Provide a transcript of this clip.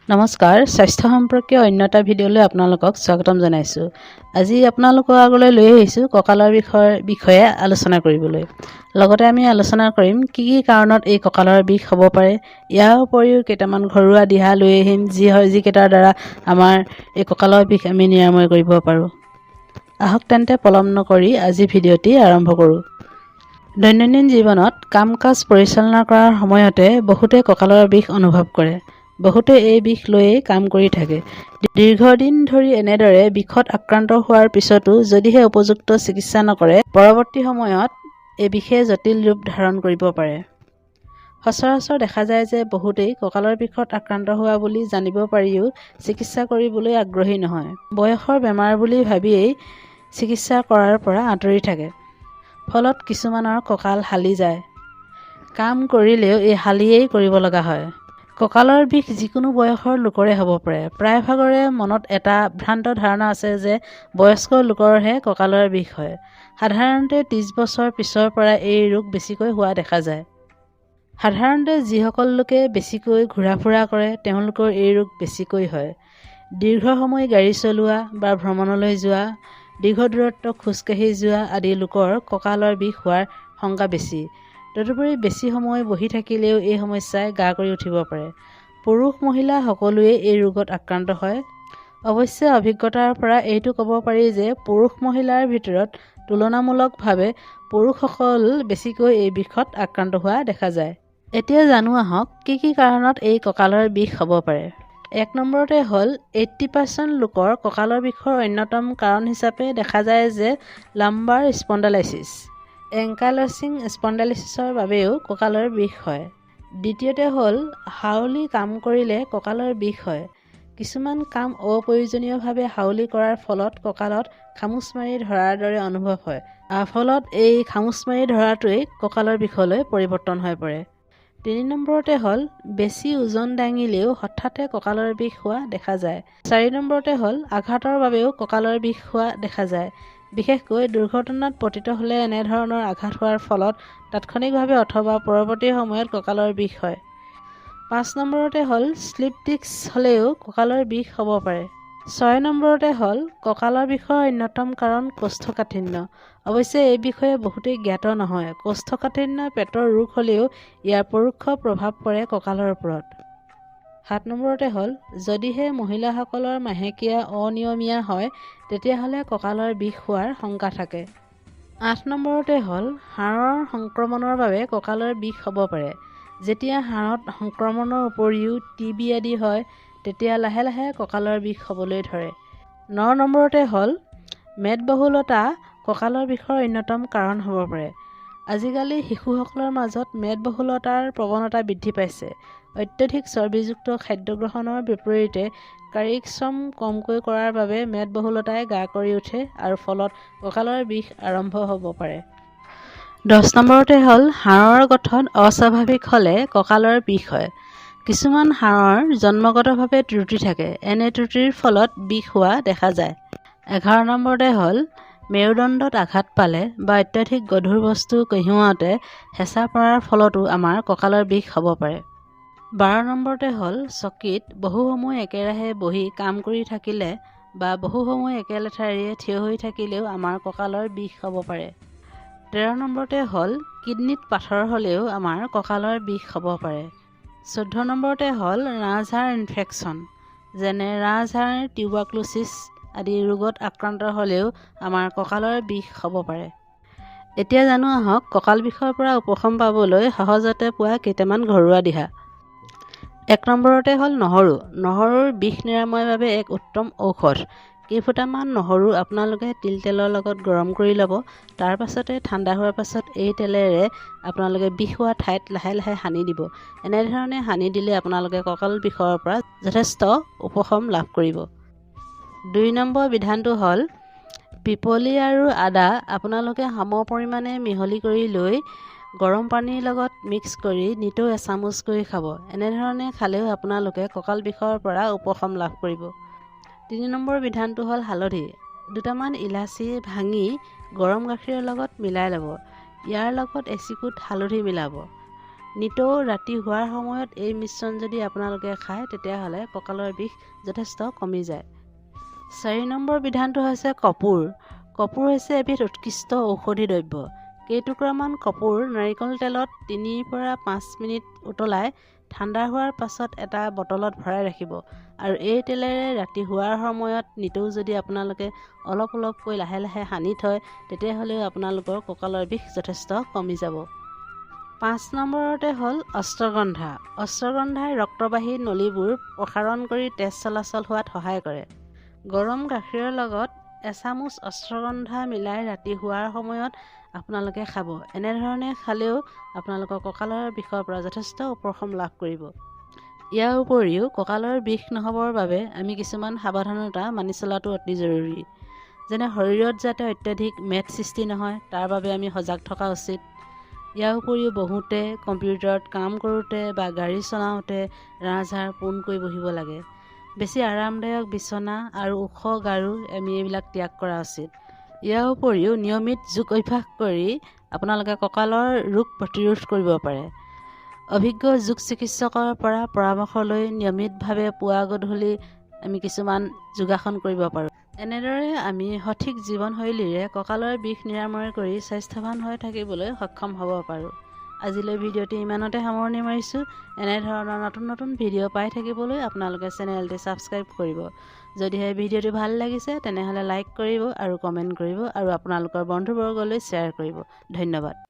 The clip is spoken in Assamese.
নমস্কাৰ, স্বাস্থ্য সম্পৰ্কীয় অন্য এটা ভিডিঅ'লৈ আপোনালোকক স্বাগতম জনাইছোঁ। আজি আপোনালোকৰ আগলৈ লৈ আহিছোঁ কঁকালৰ বিষয়ে আলোচনা কৰিবলৈ। লগতে আমি আলোচনা কৰিম কি কাৰণত এই কঁকালৰ বিষ হ'ব পাৰে। ইয়াৰ উপৰিও কেইটামান ঘৰুৱা দিহা লৈ আহিম যিকেইটাৰ দ্বাৰা আমাৰ এই কঁকালৰ বিষ আমি নিৰাময় কৰিব পাৰোঁ। আহক তেন্তে পলম নকৰি আজি ভিডিঅ'টি আৰম্ভ কৰোঁ। দৈনন্দিন জীৱনত কাম-কাজ পৰিচালনা কৰাৰ সময়তে বহুতে কঁকালৰ বিষ অনুভৱ কৰে। বহুতে এই বিষ লৈয়ে কাম কৰি থাকে। দীৰ্ঘদিন ধৰি এনেদৰে বিষত আক্ৰান্ত হোৱাৰ পিছতো যদিহে উপযুক্ত চিকিৎসা নকৰে, পৰৱৰ্তী সময়ত এই বিষে জটিল ৰূপ ধাৰণ কৰিব পাৰে। সচৰাচৰ দেখা যায় যে বহুতেই কঁকালৰ বিষত আক্ৰান্ত হোৱা বুলি জানিব পাৰিও চিকিৎসা কৰিবলৈ আগ্ৰহী নহয়। বয়সৰ বেমাৰ বুলি ভাবিয়েই চিকিৎসা কৰাৰ পৰা আঁতৰি থাকে। ফলত কিছুমানৰ কঁকাল হালি যায়। কাম কৰিলেও এই হালিয়েই কৰিব লগা হয়। কঁকালৰ বিষ যিকোনো বয়সৰ লোকৰে হ'ব পাৰে। প্ৰায়ভাগৰে মনত এটা ভ্ৰান্ত ধাৰণা আছে যে বয়স্ক লোকৰহে কঁকালৰ বিষ হয়। সাধাৰণতে 30 বছৰ পিছৰ পৰা এই ৰোগ বেছিকৈ হোৱা দেখা যায়। সাধাৰণতে যিসকল লোকে বেছিকৈ ঘূৰা-ফুৰা কৰে তেওঁলোকৰ এই ৰোগ বেছিকৈ হয়। দীৰ্ঘ সময় গাড়ী চলোৱা বা ভ্ৰমণলৈ যোৱা, দীৰ্ঘ দূৰত্ব খোজকাঢ়ি যোৱা আদি লোকৰ কঁকালৰ বিষ হোৱাৰ শংকা বেছি। তদুপৰি বেছি সময় বহি থাকিলেও এই সমস্যাই গা কৰি উঠিব পাৰে। পুৰুষ-মহিলা সকলোৱে এই ৰোগত আক্ৰান্ত হয়। অৱশ্যে অভিজ্ঞতাৰ পৰা এইটো ক'ব পাৰি যে পুৰুষ-মহিলাৰ ভিতৰত তুলনামূলকভাৱে পুৰুষসকল বেছিকৈ এই বিষত আক্ৰান্ত হোৱা দেখা যায়। এতিয়া জানো আহক কি কাৰণত এই কঁকালৰ বিষ হ'ব পাৰে। 1 নম্বৰতে হ'ল 80% লোকৰ কঁকালৰ বিষৰ অন্যতম কাৰণ হিচাপে দেখা যায় যে লাম্বাৰ স্পণ্ডাইলাইটিছ, এংকাইল'ছিং স্পণ্ডাইলাইটিছৰ বাবেও কঁকালৰ বিষ হয়। দ্বিতীয়তে হ'ল হাউলি কাম কৰিলে কঁকালৰ বিষ হয়। কিছুমান কাম অপ্ৰয়োজনীয়ভাৱে হাউলি কৰাৰ ফলত কঁকালত খামুচ মাৰি ধৰাৰ দৰে অনুভৱ হয়। ফলত এই খামুচ মাৰি ধৰাটোৱেই কঁকালৰ বিষলৈ পৰিৱৰ্তন হৈ পৰে। 3 নম্বৰতে হ'ল বেছি ওজন দাঙিলেও হঠাতে কঁকালৰ বিষ হোৱা দেখা যায়। 4 নম্বৰতে হ'ল আঘাতৰ বাবেও কঁকালৰ বিষ হোৱা দেখা যায়। বিশেষকৈ দুৰ্ঘটনাত পতিত হ'লে এনেধৰণৰ আঘাত হোৱাৰ ফলত তাৎক্ষণিকভাৱে অথবা পৰৱৰ্তী সময়ত কঁকালৰ বিষ হয়। 5 নম্বৰতে হ'ল স্লিপ ডিস্ক হ'লেও কঁকালৰ বিষ হ'ব পাৰে। 6 নম্বৰতে হ'ল কঁকালৰ বিষৰ অন্যতম কাৰণ কোষ্ঠকাঠিন্য। অৱশ্যে এই বিষয়ে বহুতেই জ্ঞাত নহয়। কোষ্ঠকাঠিন্য পেটৰ ৰোগ হ'লেও ইয়াৰ পৰোক্ষ প্ৰভাৱ পৰে কঁকালৰ ওপৰত। 7 নম্বৰতে হ'ল যদিহে মহিলাসকলৰ মাহেকীয়া অনিয়মীয়া হয় তেতিয়াহ'লে কঁকালৰ বিষ হোৱাৰ শংকা থাকে। 8 নম্বৰতে হ'ল হাড়ৰ সংক্ৰমণৰ বাবে কঁকালৰ বিষ হ'ব পাৰে। যেতিয়া হাড়ত সংক্ৰমণৰ উপৰিও TB আদি হয় তেতিয়া লাহে লাহে কঁকালৰ বিষ হ'বলৈ ধৰে। 9 নম্বৰতে হ'ল মেদবহুলতা কঁকালৰ বিষৰ অন্যতম কাৰণ হ'ব পাৰে। আজিকালি শিশুসকলৰ মাজত মেদবহুলতাৰ প্ৰৱণতা বৃদ্ধি পাইছে। অত্যধিক চৰ্বিযুক্ত খাদ্য গ্ৰহণৰ বিপৰীতে শাৰীৰিক শ্ৰম কমকৈ কৰাৰ বাবে মেদবহুলতাই গা কৰি উঠে আৰু ফলত কঁকালৰ বিষ আৰম্ভ হ'ব পাৰে। 10 নম্বৰতে হ'ল হাড়ৰ গঠন অস্বাভাৱিক হ'লে কঁকালৰ বিষ হয়। কিছুমান হাড়ৰ জন্মগতভাৱে ত্ৰুটি থাকে। এনে ত্ৰুটিৰ ফলত বিষ হোৱা দেখা যায়। 11 নম্বৰতে হ'ল মেৰুদণ্ডত আঘাত পালে বা অত্যধিক গধুৰ বস্তু কঢ়িয়াওঁতে হেঁচা পৰাৰ ফলতো আমাৰ কঁকালৰ বিষ হ'ব পাৰে। 12 নম্বৰতে হ'ল চকীত বহু সময় একেৰাহে বহি কাম কৰি থাকিলে বা বহু সময় একে লেঠাৰিৰে থিয় হৈ থাকিলেও আমাৰ কঁকালৰ বিষ হ'ব পাৰে। 13 নম্বৰতে হ'ল কিডনীত পাথৰ হ'লেও আমাৰ কঁকালৰ বিষ হ'ব পাৰে। 14 নম্বৰতে হ'ল ৰাজহাড় ইনফেকশ্যন যেনে ৰাজহাড় টিউবাৰকুলোচিছ আদি ৰোগত আক্ৰান্ত হ'লেও আমাৰ কঁকালৰ বিষ হ'ব পাৰে। এতিয়া জানো আহক কঁকাল বিষৰ পৰা উপশম পাবলৈ সহজতে পোৱা কেইটামান ঘৰুৱা দিহা। 1 নম্বৰতে হ'ল নহৰু। নহৰুৰ বিষ নিৰাময়ৰ বাবে এক উত্তম ঔষধ। কেইফুটামান নহৰু আপোনালোকে তেলৰ লগত গৰম কৰি ল'ব। তাৰ পাছতে ঠাণ্ডা হোৱাৰ পাছত এই তেলেৰে আপোনালোকে বিষ হোৱা ঠাইত লাহে লাহে সানি দিব। এনেধৰণে সানি দিলে আপোনালোকে কঁকাল বিষৰ পৰা যথেষ্ট উপশম লাভ কৰিব। 2 নম্বৰ বিধানটো হ'ল পিপলি আৰু আদা আপোনালোকে সম পৰিমাণে মিহলি কৰি লৈ গৰম পানীৰ লগত মিক্স কৰি নিতৌ এচামুচ কৰি খাব। এনেধৰণে খালেও আপোনালোকে কঁকাল বিষৰ পৰা উপশম লাভ কৰিব। 3 নম্বৰ বিধানটো হ'ল হালধি। 2টামান ইলাচি ভাঙি গৰম গাখীৰৰ লগত মিলাই ল'ব। ইয়াৰ লগত এচিকুট হালধি মিলাব। নিতৌ ৰাতি হোৱাৰ সময়ত এই মিশ্ৰণ যদি আপোনালোকে খায় তেতিয়াহ'লে কঁকালৰ বিষ যথেষ্ট কমি যায়। 4 নম্বৰ বিধানটো হৈছে কপোৰ। কপোৰ হৈছে এবিধ উৎকৃষ্ট ঔষধি দ্ৰব্য। কেইটুকুৰামান কপোৰ নাৰিকল তেলত 3 পৰা 5 মিনিট উতলাই ঠাণ্ডা হোৱাৰ পাছত এটা বটলত ভৰাই ৰাখিব আৰু এই তেলেৰে ৰাতি শোৱাৰ সময়ত নিতৌ যদি আপোনালোকে অলপ অলপকৈ লাহে লাহে সানি থয় তেতিয়াহ'লেও আপোনালোকৰ কঁকালৰ বিষ যথেষ্ট কমি যাব। 5 নম্বৰতে হ'ল অশ্বগন্ধা। অশ্বগন্ধাই ৰক্তবাহী নলীবোৰ প্ৰসাৰণ কৰি তেজ চলাচল হোৱাত সহায় কৰে। গৰম গাখীৰৰ লগত এচামুচ অশ্বগন্ধা মিলাই ৰাতি শোৱাৰ সময়ত আপোনালোকে খাব। এনেধৰণে খালেও আপোনালোকৰ কঁকালৰ বিষৰ পৰা যথেষ্ট উপশম লাভ কৰিব। ইয়াৰ উপৰিও কঁকালৰ বিষ নহ'বৰ বাবে আমি কিছুমান সাৱধানতা মানি চলাটো অতি জৰুৰী। যেনে শৰীৰত যাতে অত্যাধিক মেদ সৃষ্টি নহয় তাৰ বাবে আমি সজাগ থকা উচিত। ইয়াৰ উপৰিও বহুতে কম্পিউটাৰত কাম কৰোঁতে বা গাড়ী চলাওঁতে ৰাজহাড় পোনকৈ বহিব লাগে। বেছি আৰামদায়ক বিচনা আৰু ওখ গাৰু আমি এইবিলাক ত্যাগ কৰা উচিত। ইয়াৰ উপৰিও নিয়মিত যোগ অভ্যাস কৰি আপোনালোকে কঁকালৰ ৰোগ প্ৰতিৰোধ কৰিব পাৰে। অভিজ্ঞ যোগ চিকিৎসকৰ পৰা পৰামৰ্শ লৈ নিয়মিতভাৱে পুৱা গধূলি আমি কিছুমান যোগাসন কৰিব পাৰোঁ। এনেদৰে আমি সঠিক জীৱনশৈলীৰে কঁকালৰ বিষ নিৰাময় কৰি স্বাস্থ্যৱান হৈ থাকিবলৈ সক্ষম হ'ব পাৰোঁ। আজিলৈ ভিডিঅ'টি ইমানতে সামৰণি মাৰিছোঁ। এনেধৰণৰ নতুন নতুন ভিডিঅ' পাই থাকিবলৈ আপোনালোকে চেনেলটি ছাবস্ক্ৰাইব কৰিব। যদিহে ভিডিঅ'টি ভাল লাগিছে তেনেহ'লে লাইক কৰিব আৰু কমেণ্ট কৰিব আৰু আপোনালোকৰ বন্ধুবৰ্গলৈ শ্বেয়াৰ কৰিব। ধন্যবাদ।